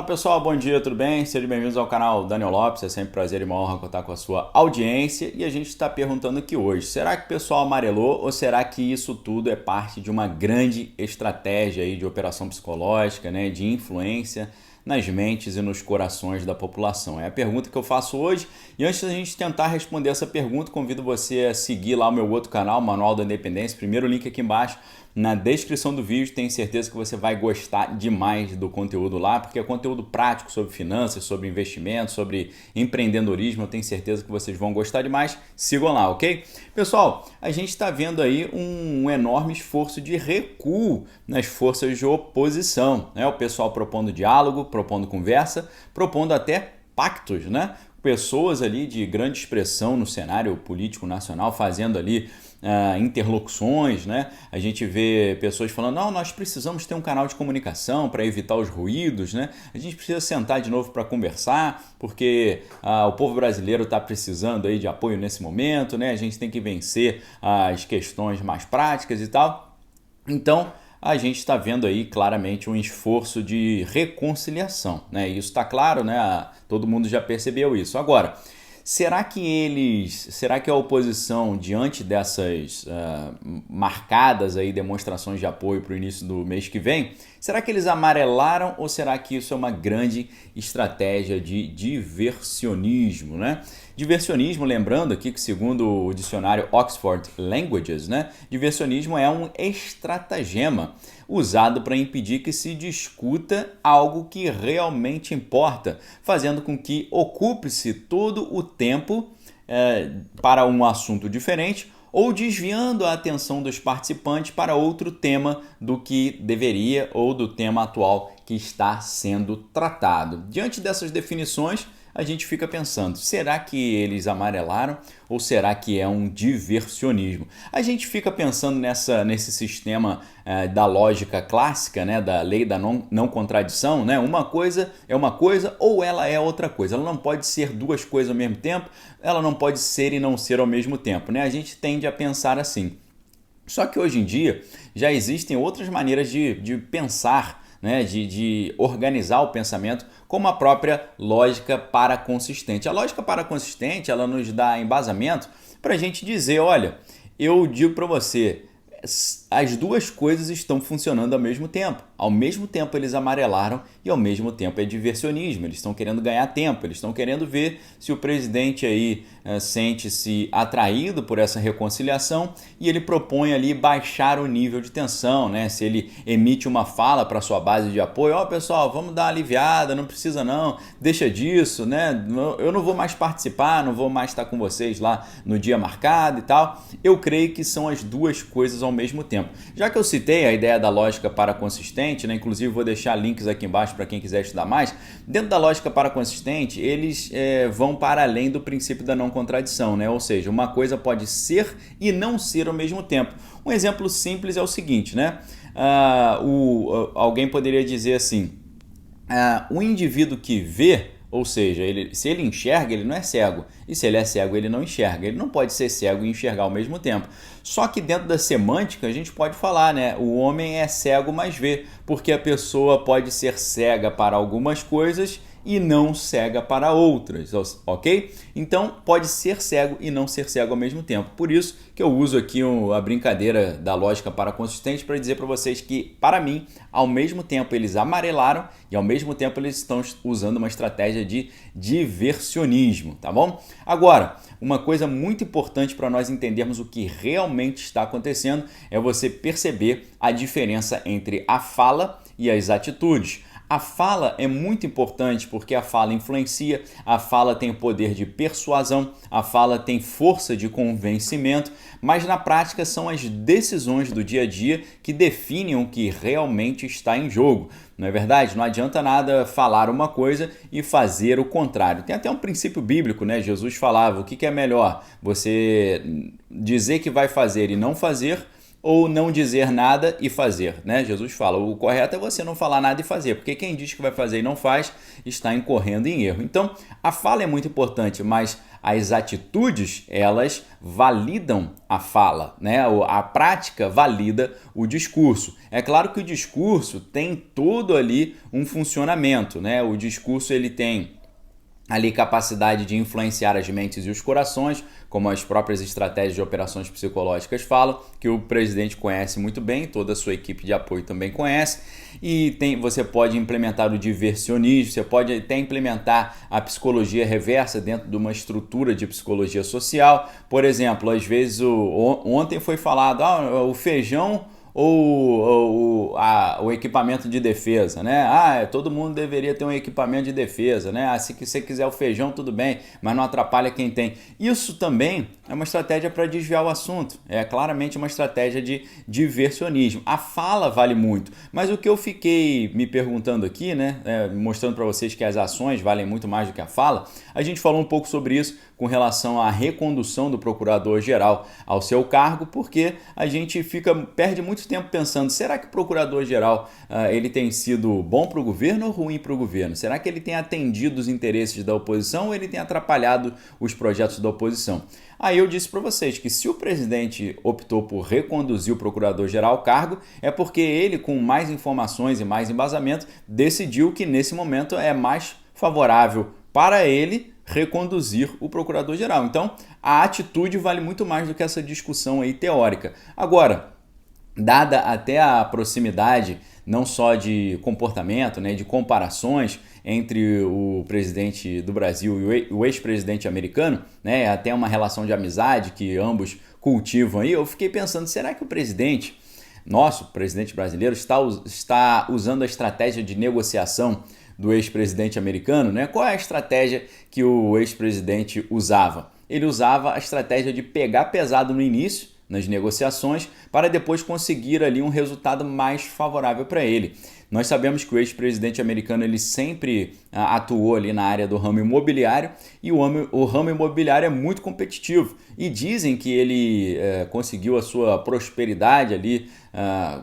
Fala pessoal, bom dia, tudo bem? Sejam bem-vindos ao canal Daniel Lopes, é sempre um prazer e uma honra contar com a sua audiência e a gente está perguntando aqui hoje, será que o pessoal amarelou ou será que isso tudo é parte de uma grande estratégia aí de operação psicológica, né, de influência nas mentes e nos corações da população? É a pergunta que eu faço hoje e antes da gente tentar responder essa pergunta, convido você a seguir lá o meu outro canal, Manual da Independência, primeiro link aqui embaixo na descrição do vídeo. Tenho certeza que você vai gostar demais do conteúdo lá, porque é conteúdo prático sobre finanças, sobre investimentos, sobre empreendedorismo. Eu tenho certeza que vocês vão gostar demais. Sigam lá, ok? Pessoal, a gente está vendo aí um enorme esforço de recuo nas forças de oposição, né? O pessoal propondo diálogo, propondo conversa, propondo até pactos, né? Pessoas ali de grande expressão no cenário político nacional fazendo ali interlocuções, né? A gente vê pessoas falando, não, nós precisamos ter um canal de comunicação para evitar os ruídos, né? A gente precisa sentar de novo para conversar, porque o povo brasileiro está precisando aí de apoio nesse momento, né? A gente tem que vencer as questões mais práticas e tal. Então, a gente está vendo aí claramente um esforço de reconciliação, né? Isso está claro, né? Todo mundo já percebeu isso. Agora, será que a oposição, diante dessas marcadas aí demonstrações de apoio para o início do mês que vem, será que eles amarelaram ou será que isso é uma grande estratégia de diversionismo, né? Diversionismo, lembrando aqui que segundo o dicionário Oxford Languages, né, diversionismo é um estratagema usado para impedir que se discuta algo que realmente importa, fazendo com que ocupe-se todo o tempo para um assunto diferente ou desviando a atenção dos participantes para outro tema do que deveria ou do tema atual que está sendo tratado. Diante dessas definições, a gente fica pensando, será que eles amarelaram ou será que é um diversionismo? A gente fica pensando nesse sistema da lógica clássica, né, da lei da não contradição, né? Uma coisa é uma coisa ou ela é outra coisa. Ela não pode ser duas coisas ao mesmo tempo, ela não pode ser e não ser ao mesmo tempo, né? A gente tende a pensar assim. Só que hoje em dia já existem outras maneiras de pensar, né, de organizar o pensamento como a própria lógica paraconsistente. A lógica paraconsistente, ela nos dá embasamento para a gente dizer, olha, eu digo para você, as duas coisas estão funcionando ao mesmo tempo. Ao mesmo tempo eles amarelaram e ao mesmo tempo é diversionismo. Eles estão querendo ganhar tempo, eles estão querendo ver se o presidente aí sente-se atraído por essa reconciliação e ele propõe ali baixar o nível de tensão, né? Se ele emite uma fala para sua base de apoio, pessoal, vamos dar uma aliviada, não precisa não, deixa disso, né? Eu não vou mais participar, não vou mais estar com vocês lá no dia marcado e tal. Eu creio que são as duas coisas ao mesmo tempo. Já que eu citei a ideia da lógica paraconsistente, né? Inclusive vou deixar links aqui embaixo para quem quiser estudar mais. Dentro da lógica paraconsistente, eles vão para além do princípio da não contradição, né? Ou seja, uma coisa pode ser e não ser ao mesmo tempo. Um exemplo simples é o seguinte, né? Alguém poderia dizer assim, o indivíduo que vê, ou seja, se ele enxerga, ele não é cego. E se ele é cego, ele não enxerga. Ele não pode ser cego e enxergar ao mesmo tempo. Só que dentro da semântica, a gente pode falar, né? O homem é cego, mas vê. Porque a pessoa pode ser cega para algumas coisas e não cega para outras, ok? Então, pode ser cego e não ser cego ao mesmo tempo. Por isso que eu uso aqui a brincadeira da lógica paraconsistente para dizer para vocês que, para mim, ao mesmo tempo eles amarelaram e ao mesmo tempo eles estão usando uma estratégia de diversionismo, tá bom? Agora, uma coisa muito importante para nós entendermos o que realmente está acontecendo é você perceber a diferença entre a fala e as atitudes. A fala é muito importante porque a fala influencia, a fala tem o poder de persuasão, a fala tem força de convencimento, mas na prática são as decisões do dia a dia que definem o que realmente está em jogo. Não é verdade? Não adianta nada falar uma coisa e fazer o contrário. Tem até um princípio bíblico, né? Jesus falava, o que é melhor? Você dizer que vai fazer e não fazer, ou não dizer nada e fazer, né? Jesus fala, o correto é você não falar nada e fazer, porque quem diz que vai fazer e não faz está incorrendo em erro. Então, a fala é muito importante, mas as atitudes, elas validam a fala, né? A prática valida o discurso. É claro que o discurso tem todo ali um funcionamento, né? O discurso ele tem ali capacidade de influenciar as mentes e os corações, como as próprias estratégias de operações psicológicas falam, que o presidente conhece muito bem, toda a sua equipe de apoio também conhece, e você pode implementar o diversionismo, você pode até implementar a psicologia reversa dentro de uma estrutura de psicologia social. Por exemplo, às vezes ontem foi falado, o feijão ou o equipamento de defesa, né? Todo mundo deveria ter um equipamento de defesa, né? Se você quiser o feijão, tudo bem, mas não atrapalha quem tem. Isso também é uma estratégia para desviar o assunto. É claramente uma estratégia de diversionismo. A fala vale muito, mas o que eu fiquei me perguntando aqui, né? Mostrando para vocês que as ações valem muito mais do que a fala, a gente falou um pouco sobre isso com relação à recondução do procurador-geral ao seu cargo, porque a gente perde muito tempo pensando, será que o procurador-geral ele tem sido bom para o governo ou ruim para o governo? Será que ele tem atendido os interesses da oposição ou ele tem atrapalhado os projetos da oposição? Aí eu disse para vocês que se o presidente optou por reconduzir o procurador-geral ao cargo, é porque ele, com mais informações e mais embasamento, decidiu que nesse momento é mais favorável para ele reconduzir o procurador-geral. Então, a atitude vale muito mais do que essa discussão aí teórica. Agora, dada até a proximidade não só de comportamento, né, de comparações entre o presidente do Brasil e o ex-presidente americano, né, até uma relação de amizade que ambos cultivam aí, eu fiquei pensando, será que o presidente, nosso presidente brasileiro, está usando a estratégia de negociação do ex-presidente americano, né? Qual é a estratégia que o ex-presidente usava? Ele usava a estratégia de pegar pesado no início, nas negociações, para depois conseguir ali um resultado mais favorável para ele. Nós sabemos que o ex-presidente americano ele sempre atuou ali na área do ramo imobiliário e o ramo imobiliário é muito competitivo e dizem que ele conseguiu a sua prosperidade ali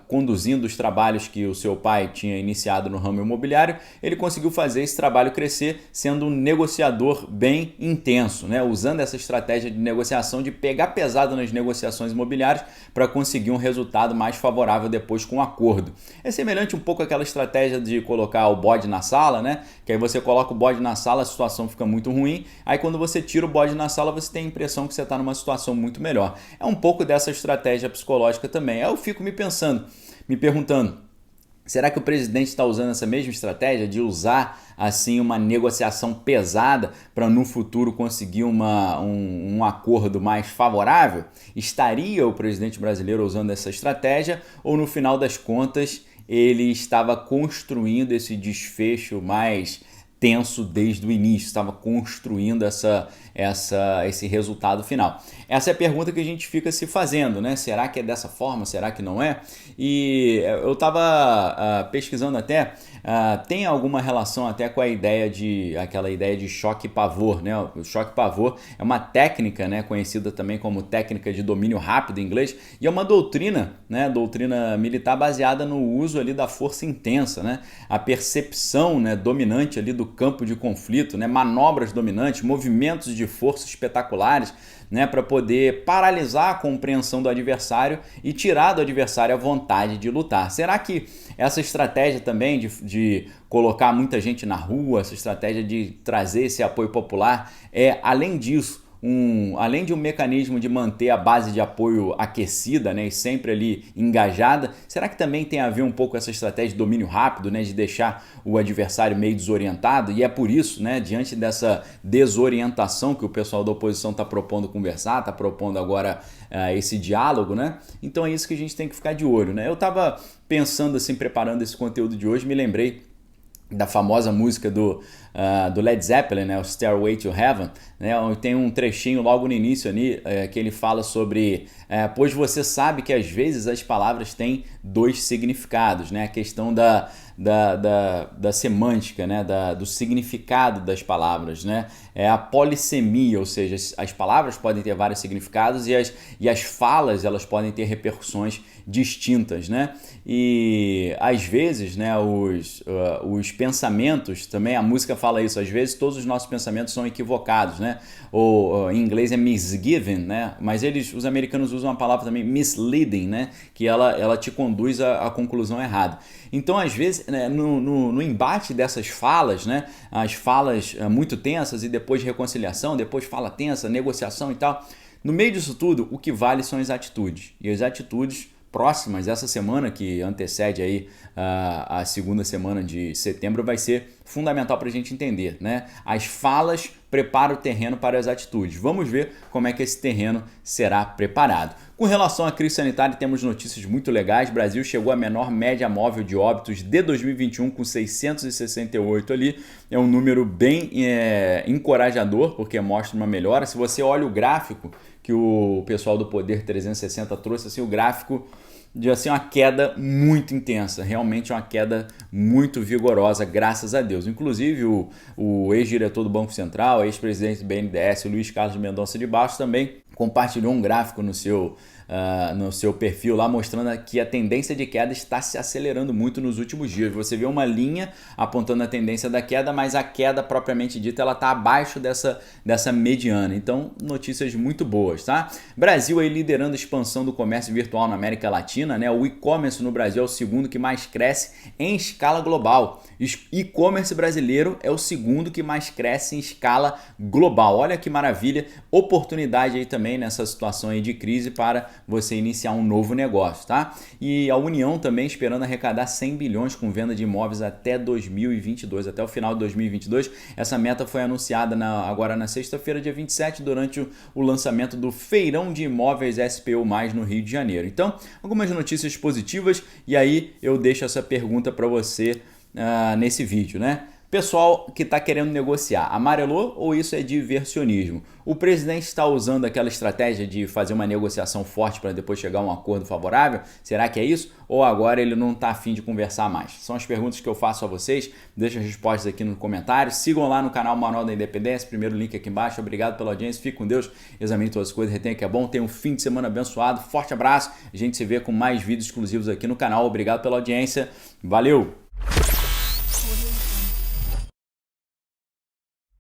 conduzindo os trabalhos que o seu pai tinha iniciado no ramo imobiliário. Ele conseguiu fazer esse trabalho crescer sendo um negociador bem intenso, né? Usando essa estratégia de negociação, de pegar pesado nas negociações imobiliárias para conseguir um resultado mais favorável depois com um acordo. É semelhante um pouco àquela estratégia de colocar o bode na sala, né? Que aí você coloca o bode na sala, a situação fica muito ruim, aí quando você tira o bode na sala você tem a impressão que você está numa situação muito melhor. É um pouco dessa estratégia psicológica também. Aí eu fico me perguntando, será que o presidente está usando essa mesma estratégia de usar assim uma negociação pesada para no futuro conseguir um acordo mais favorável? Estaria o presidente brasileiro usando essa estratégia ou no final das contas ele estava construindo esse desfecho mais tenso desde o início, estava construindo esse resultado final? Essa é a pergunta que a gente fica se fazendo, né? Será que é dessa forma? Será que não é? E eu estava pesquisando até, tem alguma relação até com aquela ideia de choque e pavor, né? O choque e pavor é uma técnica, né, conhecida também como técnica de domínio rápido em inglês, e é uma doutrina, né, doutrina militar baseada no uso ali da força intensa, né? A percepção, né, dominante ali do campo de conflito, né, manobras dominantes, movimentos de força espetaculares, né, para poder paralisar a compreensão do adversário e tirar do adversário a vontade de lutar. Será que essa estratégia também de colocar muita gente na rua, essa estratégia de trazer esse apoio popular, além disso, além de um mecanismo de manter a base de apoio aquecida, né, e sempre ali engajada, será que também tem a ver um pouco com essa estratégia de domínio rápido, né, de deixar o adversário meio desorientado? E é por isso, né, diante dessa desorientação que o pessoal da oposição está propondo conversar, está propondo agora esse diálogo, né? Então é isso que a gente tem que ficar de olho, né? Eu estava pensando assim, preparando esse conteúdo de hoje, me lembrei da famosa música do Led Zeppelin, né, o Stairway to Heaven, né, tem um trechinho logo no início ali que ele fala sobre pois você sabe que às vezes as palavras têm dois significados, né, a questão da semântica, né, do significado das palavras, né, é a polissemia, ou seja, as palavras podem ter vários significados e as falas elas podem ter repercussões distintas, né? E às vezes, né, os pensamentos também, a música fala isso, às vezes todos os nossos pensamentos são equivocados, né? Ou em inglês é misgiven, né? Mas os americanos usam a palavra também misleading, né? Que ela te conduz à conclusão errada. Então, às vezes, né, no embate dessas falas, né? As falas muito tensas e depois reconciliação, depois fala tensa, negociação e tal. No meio disso tudo, o que vale são as atitudes. E as atitudes próximas, essa semana que antecede aí a segunda semana de setembro, vai ser fundamental para a gente entender, né? As falas preparam o terreno para as atitudes. Vamos ver como é que esse terreno será preparado. Com relação à crise sanitária, temos notícias muito legais. O Brasil chegou à menor média móvel de óbitos de 2021, com 668 ali. É um número bem encorajador, porque mostra uma melhora. Se você olha o gráfico que o pessoal do Poder 360 trouxe, assim, o gráfico de assim, uma queda muito intensa, realmente uma queda muito vigorosa, graças a Deus. Inclusive o ex-diretor do Banco Central, ex-presidente do BNDES, o Luiz Carlos Mendonça de Barros, também compartilhou um gráfico no seu perfil lá, mostrando que a tendência de queda está se acelerando muito nos últimos dias. Você vê uma linha apontando a tendência da queda, mas a queda propriamente dita ela está abaixo dessa mediana. Então, notícias muito boas, tá? Brasil aí liderando a expansão do comércio virtual na América Latina, né? O e-commerce no Brasil é o segundo que mais cresce em escala global. E-commerce brasileiro é o segundo que mais cresce em escala global. Olha que maravilha, oportunidade aí também nessa situação aí de crise para você iniciar um novo negócio, tá? E a União também esperando arrecadar 100 bilhões com venda de imóveis até 2022, até o final de 2022. Essa meta foi anunciada agora na sexta-feira, dia 27, durante o lançamento do Feirão de Imóveis SPU+, no Rio de Janeiro. Então, algumas notícias positivas e aí eu deixo essa pergunta para você nesse vídeo, né? Pessoal que está querendo negociar, amarelou ou isso é diversionismo? O presidente está usando aquela estratégia de fazer uma negociação forte para depois chegar a um acordo favorável? Será que é isso? Ou agora ele não está afim de conversar mais? São as perguntas que eu faço a vocês. Deixem as respostas aqui no comentário. Sigam lá no canal Manual da Independência, primeiro link aqui embaixo. Obrigado pela audiência. Fique com Deus. Examine todas as coisas. Retenha que é bom. Tenha um fim de semana abençoado. Forte abraço. A gente se vê com mais vídeos exclusivos aqui no canal. Obrigado pela audiência. Valeu!